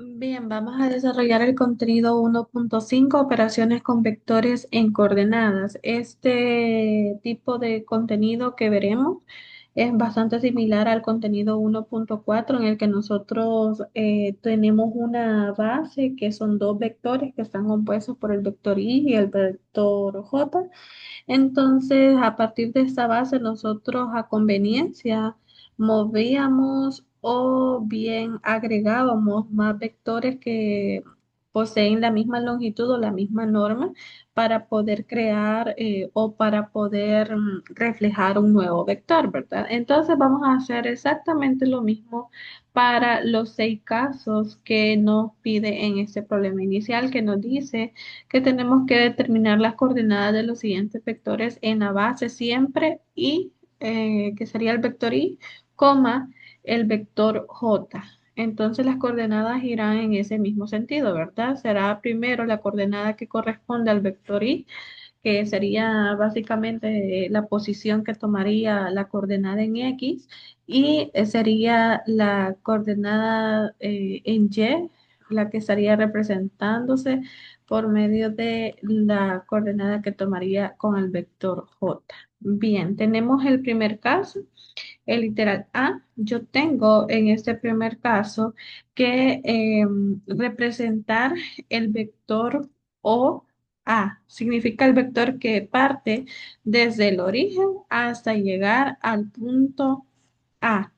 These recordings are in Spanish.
Bien, vamos a desarrollar el contenido 1.5, operaciones con vectores en coordenadas. Este tipo de contenido que veremos es bastante similar al contenido 1.4, en el que nosotros tenemos una base que son dos vectores que están compuestos por el vector y el vector j. Entonces, a partir de esta base, nosotros a conveniencia movíamos o bien agregábamos más vectores que poseen la misma longitud o la misma norma para poder crear o para poder reflejar un nuevo vector, ¿verdad? Entonces vamos a hacer exactamente lo mismo para los seis casos que nos pide en este problema inicial, que nos dice que tenemos que determinar las coordenadas de los siguientes vectores en la base siempre y, que sería el vector y, coma, el vector j. Entonces las coordenadas irán en ese mismo sentido, ¿verdad? Será primero la coordenada que corresponde al vector y, que sería básicamente la posición que tomaría la coordenada en X, y sería la coordenada en Y, la que estaría representándose por medio de la coordenada que tomaría con el vector J. Bien, tenemos el primer caso, el literal A. Yo tengo en este primer caso que representar el vector O A. Significa el vector que parte desde el origen hasta llegar al punto A.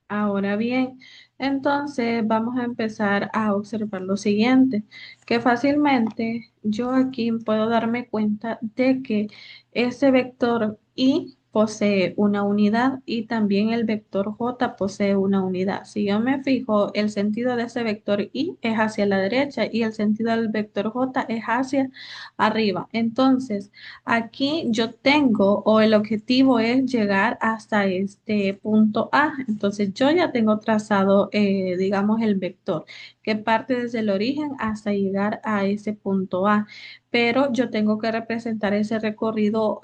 Ahora bien, entonces vamos a empezar a observar lo siguiente, que fácilmente yo aquí puedo darme cuenta de que ese vector y posee una unidad y también el vector j posee una unidad. Si yo me fijo, el sentido de ese vector y es hacia la derecha y el sentido del vector j es hacia arriba. Entonces, aquí yo tengo, o el objetivo es llegar hasta este punto A. Entonces yo ya tengo trazado, digamos, el vector que parte desde el origen hasta llegar a ese punto A. Pero yo tengo que representar ese recorrido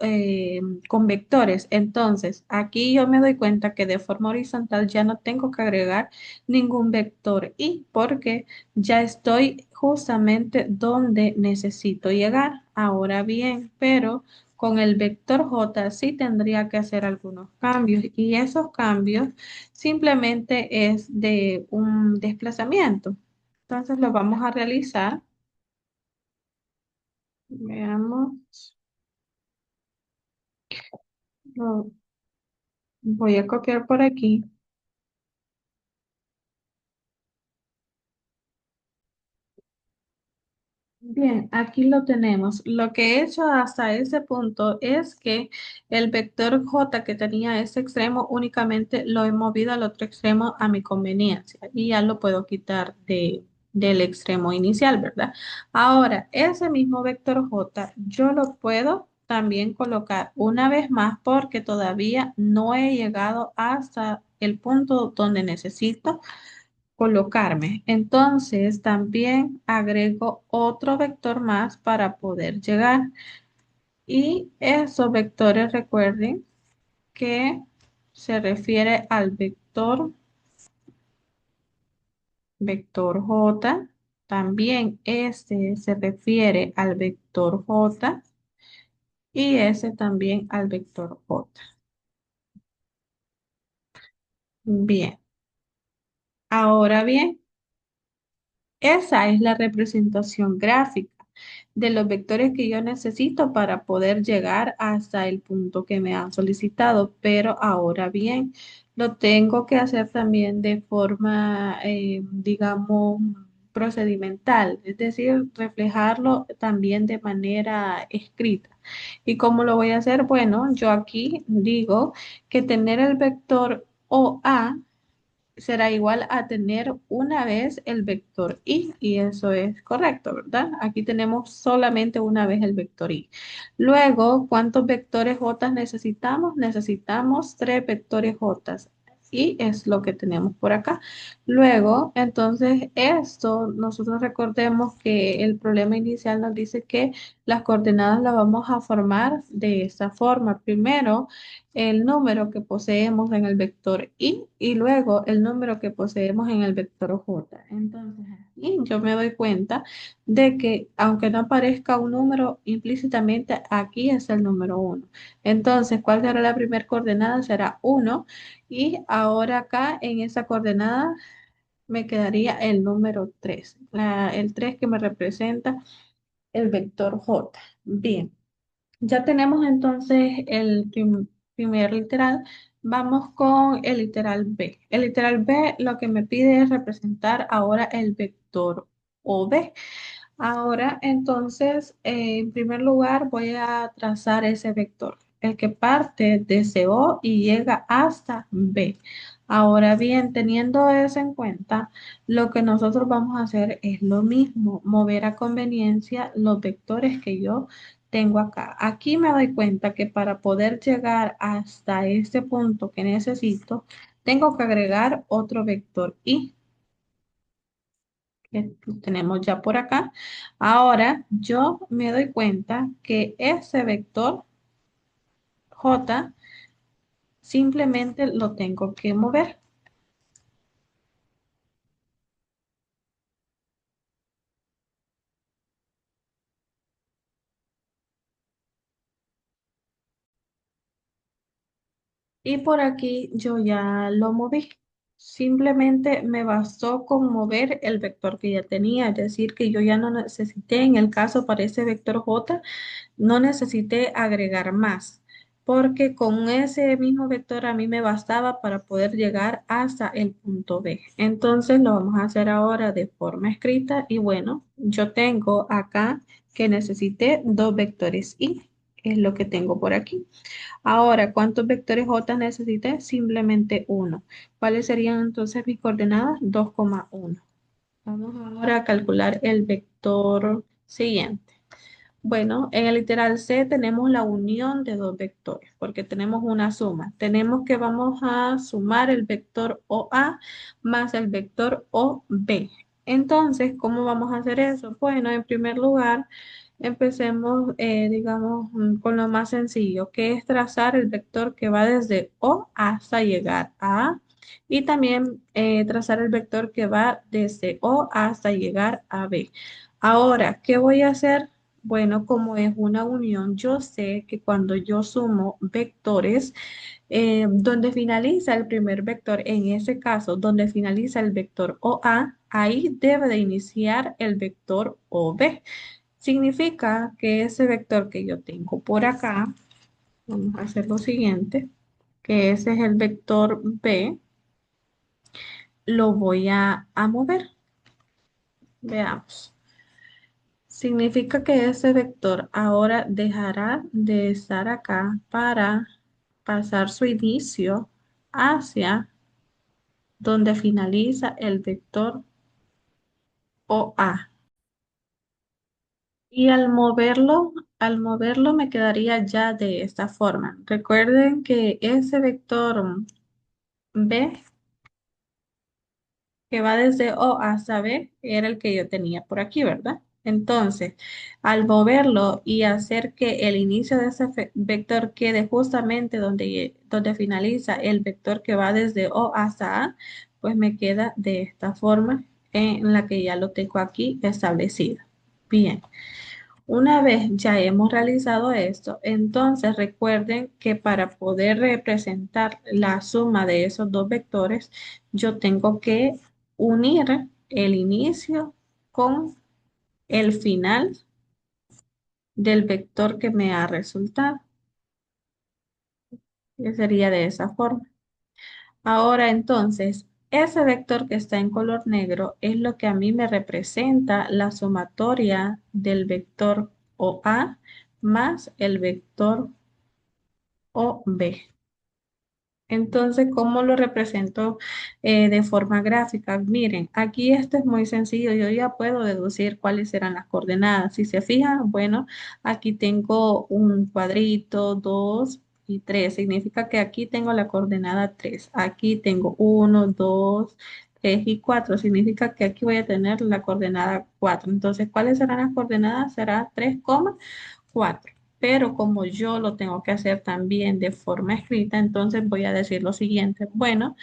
con vectores. Entonces, aquí yo me doy cuenta que de forma horizontal ya no tengo que agregar ningún vector y porque ya estoy justamente donde necesito llegar. Ahora bien, pero con el vector J sí tendría que hacer algunos cambios y esos cambios simplemente es de un desplazamiento. Entonces lo vamos a realizar. Veamos, lo voy a copiar por aquí. Bien, aquí lo tenemos. Lo que he hecho hasta ese punto es que el vector J que tenía ese extremo únicamente lo he movido al otro extremo a mi conveniencia y ya lo puedo quitar del extremo inicial, ¿verdad? Ahora, ese mismo vector J yo lo puedo también colocar una vez más porque todavía no he llegado hasta el punto donde necesito colocarme. Entonces también agrego otro vector más para poder llegar. Y esos vectores, recuerden que se refiere al vector J. También este se refiere al vector J y ese también al vector J. Bien, ahora bien. Esa es la representación gráfica de los vectores que yo necesito para poder llegar hasta el punto que me han solicitado. Pero ahora bien, lo tengo que hacer también de forma, digamos, procedimental, es decir, reflejarlo también de manera escrita. ¿Y cómo lo voy a hacer? Bueno, yo aquí digo que tener el vector OA será igual a tener una vez el vector y eso es correcto, ¿verdad? Aquí tenemos solamente una vez el vector y. Luego, ¿cuántos vectores j necesitamos? Necesitamos tres vectores j y es lo que tenemos por acá. Luego, entonces, esto, nosotros recordemos que el problema inicial nos dice que las coordenadas las vamos a formar de esta forma. Primero, el número que poseemos en el vector y luego el número que poseemos en el vector j. Entonces, aquí yo me doy cuenta de que aunque no aparezca un número implícitamente, aquí es el número uno. Entonces, ¿cuál será la primera coordenada? Será uno. Y ahora acá en esa coordenada me quedaría el número 3, el 3 que me representa el vector j. Bien. Ya tenemos entonces el primer literal. Vamos con el literal B. El literal B lo que me pide es representar ahora el vector OB. Ahora, entonces, en primer lugar, voy a trazar ese vector, el que parte desde O y llega hasta B. Ahora bien, teniendo eso en cuenta, lo que nosotros vamos a hacer es lo mismo, mover a conveniencia los vectores que yo tengo acá. Aquí me doy cuenta que para poder llegar hasta este punto que necesito, tengo que agregar otro vector y que tenemos ya por acá. Ahora yo me doy cuenta que ese vector J simplemente lo tengo que mover. Y por aquí yo ya lo moví. Simplemente me bastó con mover el vector que ya tenía, es decir, que yo ya no necesité, en el caso para ese vector J, no necesité agregar más, porque con ese mismo vector a mí me bastaba para poder llegar hasta el punto B. Entonces lo vamos a hacer ahora de forma escrita y bueno, yo tengo acá que necesité dos vectores y es lo que tengo por aquí. Ahora, ¿cuántos vectores J necesité? Simplemente uno. ¿Cuáles serían entonces mis coordenadas? 2,1. Vamos ahora a calcular el vector siguiente. Bueno, en el literal C tenemos la unión de dos vectores, porque tenemos una suma. Tenemos que vamos a sumar el vector OA más el vector OB. Entonces, ¿cómo vamos a hacer eso? Bueno, en primer lugar, empecemos, digamos, con lo más sencillo, que es trazar el vector que va desde O hasta llegar a A. Y también trazar el vector que va desde O hasta llegar a B. Ahora, ¿qué voy a hacer? Bueno, como es una unión, yo sé que cuando yo sumo vectores, donde finaliza el primer vector, en ese caso, donde finaliza el vector OA, ahí debe de iniciar el vector OB. Significa que ese vector que yo tengo por acá, vamos a hacer lo siguiente, que ese es el vector B, lo voy a mover. Veamos. Significa que ese vector ahora dejará de estar acá para pasar su inicio hacia donde finaliza el vector OA. Y al moverlo me quedaría ya de esta forma. Recuerden que ese vector B que va desde O hasta B era el que yo tenía por aquí, ¿verdad? Entonces, al moverlo y hacer que el inicio de ese vector quede justamente donde finaliza el vector que va desde O hasta A, pues me queda de esta forma en la que ya lo tengo aquí establecido. Bien. Una vez ya hemos realizado esto, entonces recuerden que para poder representar la suma de esos dos vectores, yo tengo que unir el inicio con el final del vector que me ha resultado, que sería de esa forma. Ahora entonces, ese vector que está en color negro es lo que a mí me representa la sumatoria del vector OA más el vector o B. Entonces, ¿cómo lo represento de forma gráfica? Miren, aquí esto es muy sencillo. Yo ya puedo deducir cuáles serán las coordenadas. Si se fijan, bueno, aquí tengo un cuadrito, 2 y 3. Significa que aquí tengo la coordenada 3. Aquí tengo uno, 2, 3 y 4. Significa que aquí voy a tener la coordenada 4. Entonces, ¿cuáles serán las coordenadas? Será 3, 4. pero como yo lo tengo que hacer también de forma escrita, entonces voy a decir lo siguiente. Bueno,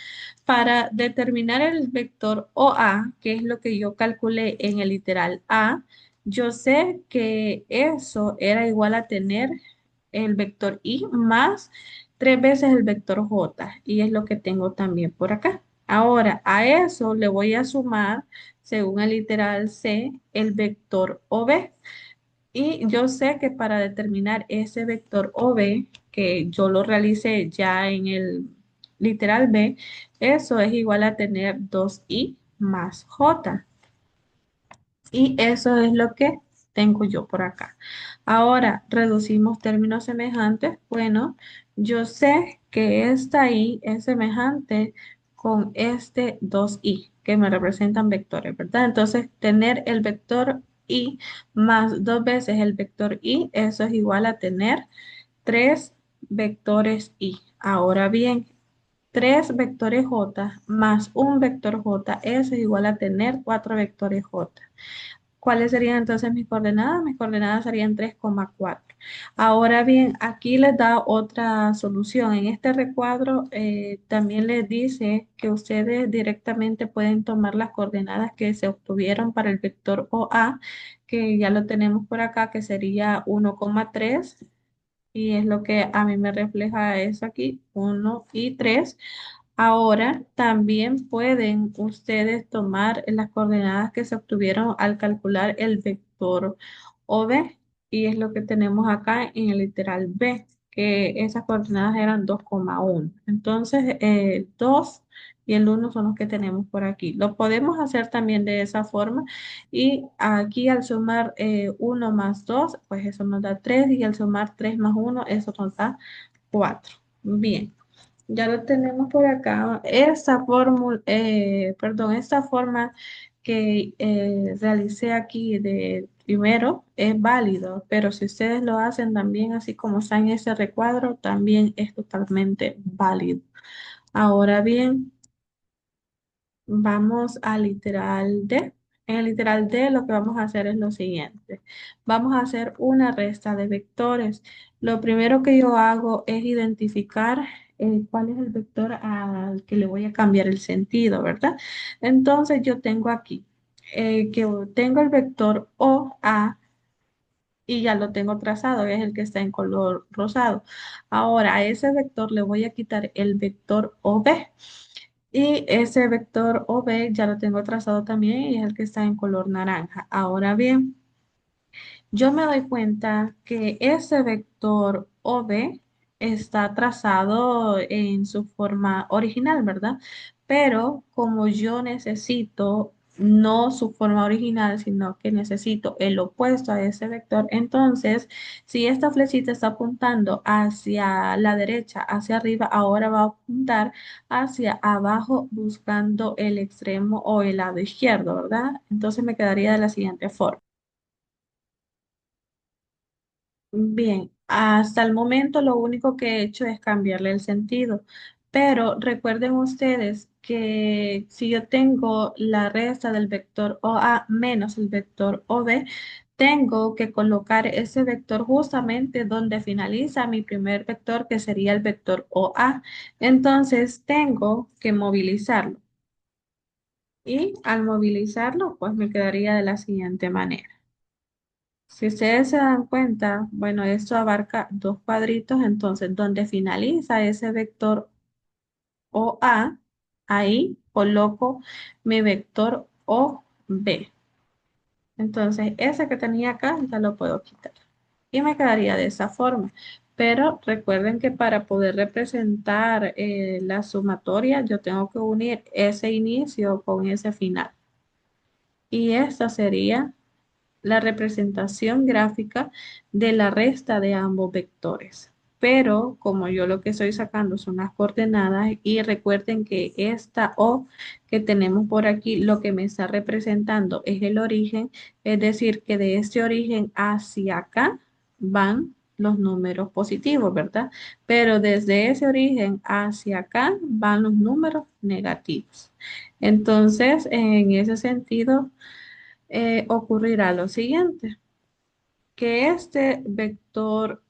para determinar el vector OA, que es lo que yo calculé en el literal A, yo sé que eso era igual a tener el vector I más 3 veces el vector J, y es lo que tengo también por acá. Ahora, a eso le voy a sumar, según el literal C, el vector OB. Y yo sé que para determinar ese vector OB, que yo lo realicé ya en el literal B, eso es igual a tener 2i más j. Y eso es lo que tengo yo por acá. Ahora, reducimos términos semejantes. Bueno, yo sé que esta i es semejante con este 2i, que me representan vectores, ¿verdad? Entonces, tener el vector i más 2 veces el vector i, eso es igual a tener 3 vectores i. Ahora bien, 3 vectores j más un vector j, eso es igual a tener 4 vectores j. ¿Cuáles serían entonces mis coordenadas? Mis coordenadas serían 3,4. Ahora bien, aquí les da otra solución. En este recuadro también les dice que ustedes directamente pueden tomar las coordenadas que se obtuvieron para el vector OA, que ya lo tenemos por acá, que sería 1,3, y es lo que a mí me refleja eso aquí, 1 y 3. Ahora también pueden ustedes tomar las coordenadas que se obtuvieron al calcular el vector OB, y es lo que tenemos acá en el literal B, que esas coordenadas eran 2,1. Entonces, 2 y el 1 son los que tenemos por aquí. Lo podemos hacer también de esa forma, y aquí al sumar 1 más 2, pues eso nos da 3, y al sumar 3 más 1, eso nos da 4. Bien. Ya lo tenemos por acá. Esta fórmula, perdón, esta forma que realicé aquí de primero es válido, pero si ustedes lo hacen también así como está en ese recuadro, también es totalmente válido. Ahora bien, vamos al literal D. En el literal D lo que vamos a hacer es lo siguiente. Vamos a hacer una resta de vectores. Lo primero que yo hago es identificar cuál es el vector al que le voy a cambiar el sentido, ¿verdad? Entonces yo tengo aquí que tengo el vector OA y ya lo tengo trazado, es el que está en color rosado. Ahora a ese vector le voy a quitar el vector OB. Y ese vector OB ya lo tengo trazado también y es el que está en color naranja. Ahora bien, yo me doy cuenta que ese vector OB está trazado en su forma original, ¿verdad? Pero como yo necesito no su forma original, sino que necesito el opuesto a ese vector, entonces, si esta flechita está apuntando hacia la derecha, hacia arriba, ahora va a apuntar hacia abajo buscando el extremo o el lado izquierdo, ¿verdad? Entonces me quedaría de la siguiente forma. Bien, hasta el momento lo único que he hecho es cambiarle el sentido, pero recuerden ustedes que si yo tengo la resta del vector OA menos el vector OB, tengo que colocar ese vector justamente donde finaliza mi primer vector, que sería el vector OA. Entonces tengo que movilizarlo, y al movilizarlo, pues me quedaría de la siguiente manera. Si ustedes se dan cuenta, bueno, esto abarca dos cuadritos, entonces donde finaliza ese vector OA, ahí coloco mi vector OB. Entonces, ese que tenía acá ya lo puedo quitar y me quedaría de esa forma. Pero recuerden que para poder representar la sumatoria, yo tengo que unir ese inicio con ese final. Y esta sería la representación gráfica de la resta de ambos vectores. Pero como yo lo que estoy sacando son las coordenadas, y recuerden que esta O que tenemos por aquí, lo que me está representando es el origen, es decir, que de este origen hacia acá van los números positivos, ¿verdad? Pero desde ese origen hacia acá van los números negativos. Entonces, en ese sentido, ocurrirá lo siguiente, que este vector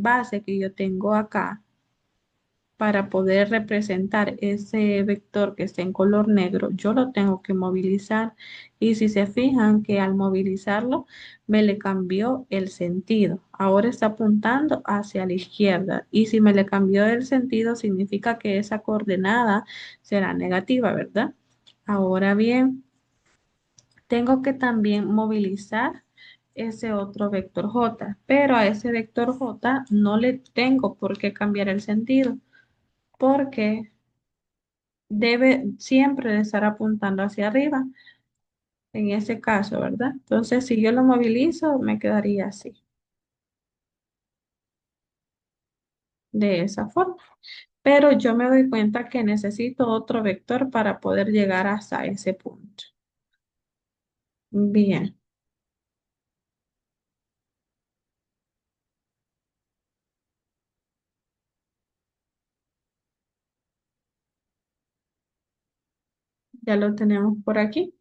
base que yo tengo acá para poder representar ese vector que está en color negro, yo lo tengo que movilizar. Y si se fijan que al movilizarlo me le cambió el sentido. Ahora está apuntando hacia la izquierda. Y si me le cambió el sentido, significa que esa coordenada será negativa, ¿verdad? Ahora bien, tengo que también movilizar ese otro vector J, pero a ese vector J no le tengo por qué cambiar el sentido, porque debe siempre de estar apuntando hacia arriba, en ese caso, ¿verdad? Entonces, si yo lo movilizo, me quedaría así, de esa forma. Pero yo me doy cuenta que necesito otro vector para poder llegar hasta ese punto. Bien, ya lo tenemos por aquí.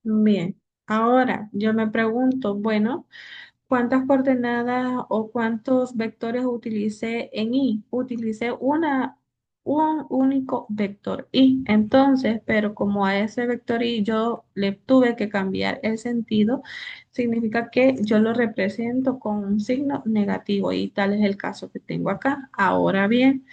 Bien, ahora yo me pregunto, bueno, ¿cuántas coordenadas o cuántos vectores utilicé en I? Utilicé un único vector I. Entonces, pero como a ese vector I yo le tuve que cambiar el sentido, significa que yo lo represento con un signo negativo y tal es el caso que tengo acá. Ahora bien,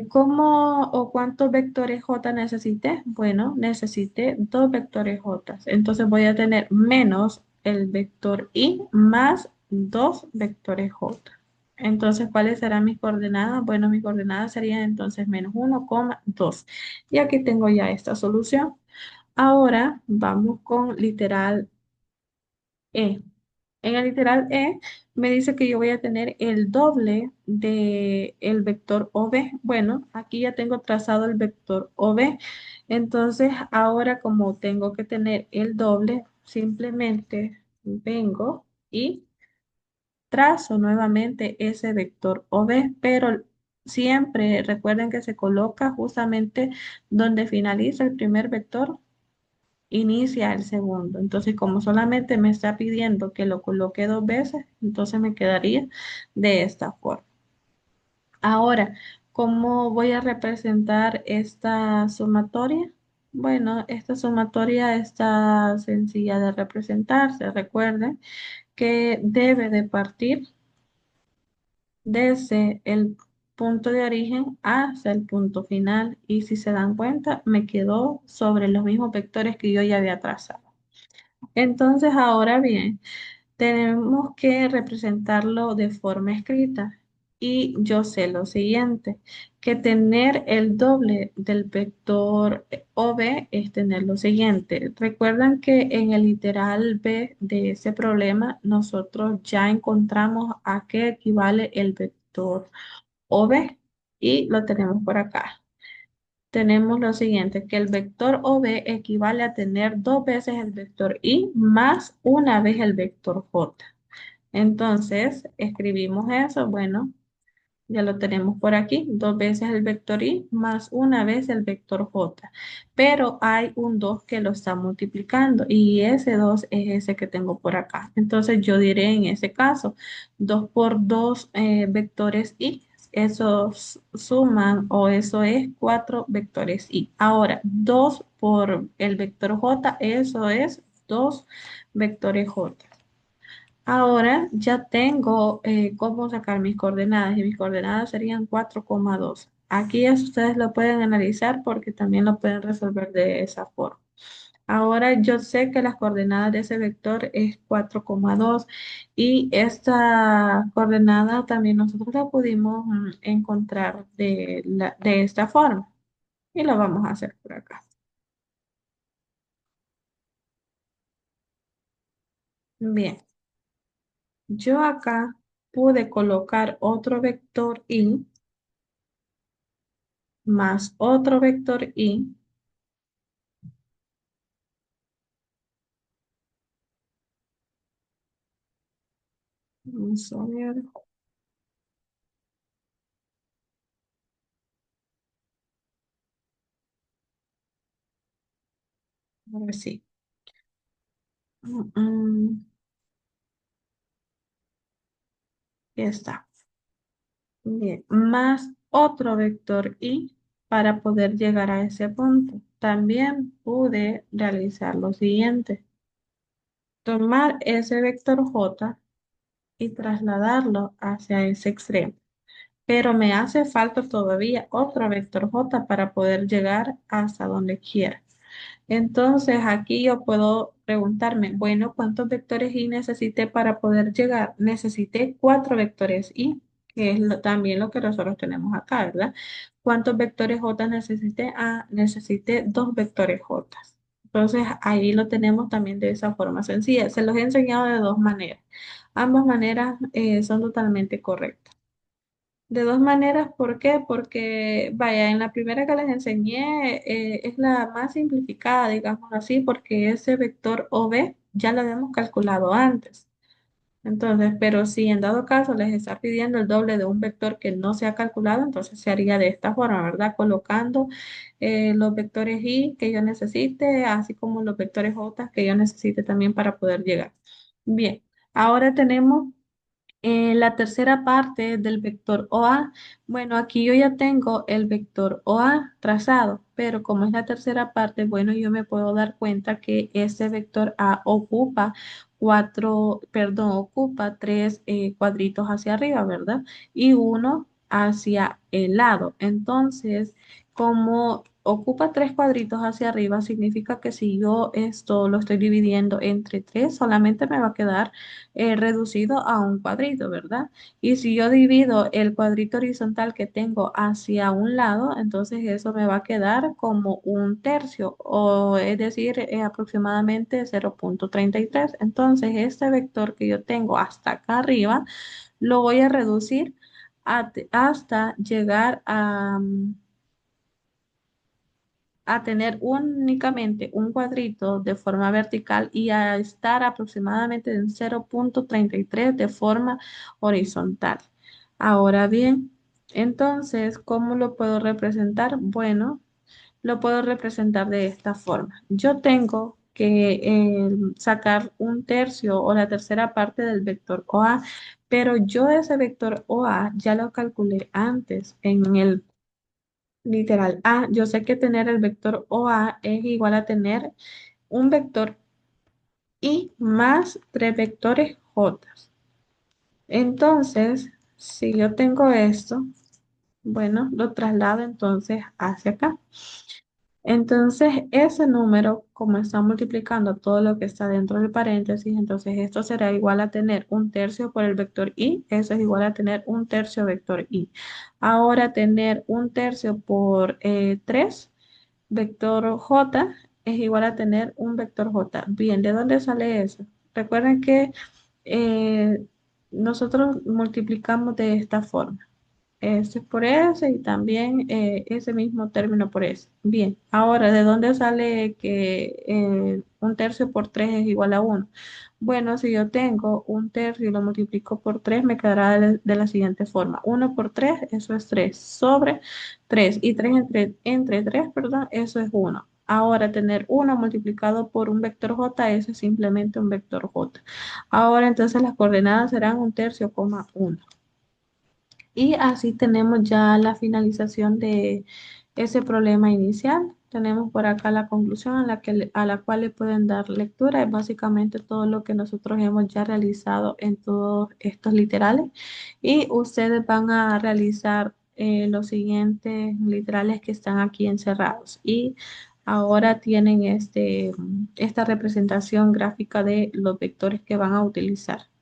¿cómo o cuántos vectores J necesité? Bueno, necesité dos vectores J. Entonces voy a tener menos el vector I más dos vectores J. Entonces, ¿cuáles serán mis coordenadas? Bueno, mis coordenadas serían entonces menos 1,2. Y aquí tengo ya esta solución. Ahora vamos con literal E. En el literal E me dice que yo voy a tener el doble de el vector OB. Bueno, aquí ya tengo trazado el vector OB. Entonces, ahora como tengo que tener el doble, simplemente vengo y trazo nuevamente ese vector OB, pero siempre recuerden que se coloca justamente donde finaliza el primer vector, inicia el segundo. Entonces, como solamente me está pidiendo que lo coloque dos veces, entonces me quedaría de esta forma. Ahora, ¿cómo voy a representar esta sumatoria? Bueno, esta sumatoria está sencilla de representarse. Recuerden que debe de partir desde el punto de origen hasta el punto final. Y si se dan cuenta, me quedó sobre los mismos vectores que yo ya había trazado. Entonces, ahora bien, tenemos que representarlo de forma escrita. Y yo sé lo siguiente, que tener el doble del vector OB es tener lo siguiente. Recuerdan que en el literal B de ese problema nosotros ya encontramos a qué equivale el vector OB y lo tenemos por acá. Tenemos lo siguiente, que el vector OB equivale a tener dos veces el vector I más una vez el vector J. Entonces, escribimos eso, bueno, ya lo tenemos por aquí, dos veces el vector I más una vez el vector J. Pero hay un 2 que lo está multiplicando y ese 2 es ese que tengo por acá. Entonces, yo diré en ese caso, 2 por 2 vectores I. Esos suman o eso es 4 vectores I. Ahora, 2 por el vector J, eso es 2 vectores J. Ahora ya tengo cómo sacar mis coordenadas y mis coordenadas serían 4,2. Aquí eso ustedes lo pueden analizar porque también lo pueden resolver de esa forma. Ahora yo sé que las coordenadas de ese vector es 4,2 y esta coordenada también nosotros la pudimos encontrar de esta forma y lo vamos a hacer por acá. Bien, yo acá pude colocar otro vector y más otro vector y, vamos a ver, Ahora sí. Mm, ya está. Bien, más otro vector y para poder llegar a ese punto. También pude realizar lo siguiente. Tomar ese vector J y trasladarlo hacia ese extremo. Pero me hace falta todavía otro vector J para poder llegar hasta donde quiera. Entonces aquí yo puedo preguntarme, bueno, ¿cuántos vectores y necesité para poder llegar? Necesité cuatro vectores y, que es también lo que nosotros tenemos acá, ¿verdad? ¿Cuántos vectores J necesité? Ah, necesité dos vectores J. Entonces ahí lo tenemos también de esa forma sencilla. Se los he enseñado de dos maneras. Ambas maneras son totalmente correctas. De dos maneras, ¿por qué? Porque, vaya, en la primera que les enseñé es la más simplificada, digamos así, porque ese vector OB ya lo habíamos calculado antes. Entonces, pero si en dado caso les está pidiendo el doble de un vector que no se ha calculado, entonces se haría de esta forma, ¿verdad? Colocando los vectores Y que yo necesite, así como los vectores J que yo necesite también para poder llegar. Bien, ahora tenemos la tercera parte del vector OA, bueno, aquí yo ya tengo el vector OA trazado, pero como es la tercera parte, bueno, yo me puedo dar cuenta que ese vector A ocupa ocupa tres cuadritos hacia arriba, ¿verdad? Y uno hacia el lado. Entonces, como ocupa tres cuadritos hacia arriba, significa que si yo esto lo estoy dividiendo entre tres, solamente me va a quedar reducido a un cuadrito, ¿verdad? Y si yo divido el cuadrito horizontal que tengo hacia un lado, entonces eso me va a quedar como un tercio, o es decir, aproximadamente 0,33. Entonces, este vector que yo tengo hasta acá arriba, lo voy a reducir hasta llegar a tener únicamente un cuadrito de forma vertical y a estar aproximadamente en 0,33 de forma horizontal. Ahora bien, entonces, ¿cómo lo puedo representar? Bueno, lo puedo representar de esta forma. Yo tengo que sacar un tercio o la tercera parte del vector OA, pero yo ese vector OA ya lo calculé antes en el literal A. Yo sé que tener el vector OA es igual a tener un vector Y más tres vectores J. Entonces, si yo tengo esto, bueno, lo traslado entonces hacia acá. Entonces, ese número, como está multiplicando todo lo que está dentro del paréntesis, entonces esto será igual a tener un tercio por el vector y, eso es igual a tener un tercio vector y. Ahora, tener un tercio por 3 vector j es igual a tener un vector j. Bien, ¿de dónde sale eso? Recuerden que eh, nosotros multiplicamos de esta forma. Ese es por ese y también ese mismo término por ese. Bien, ahora, ¿de dónde sale que un tercio por 3 es igual a uno? Bueno, si yo tengo un tercio y lo multiplico por 3 me quedará de la siguiente forma. Uno por 3 eso es 3 sobre 3 y 3 entre 3 perdón, eso es uno. Ahora, tener uno multiplicado por un vector j, eso es simplemente un vector j. Ahora, entonces, las coordenadas serán un tercio, coma uno. Y así tenemos ya la finalización de ese problema inicial. Tenemos por acá la conclusión a la cual le pueden dar lectura. Es básicamente todo lo que nosotros hemos ya realizado en todos estos literales. Y ustedes van a realizar los siguientes literales que están aquí encerrados. Y ahora tienen esta representación gráfica de los vectores que van a utilizar.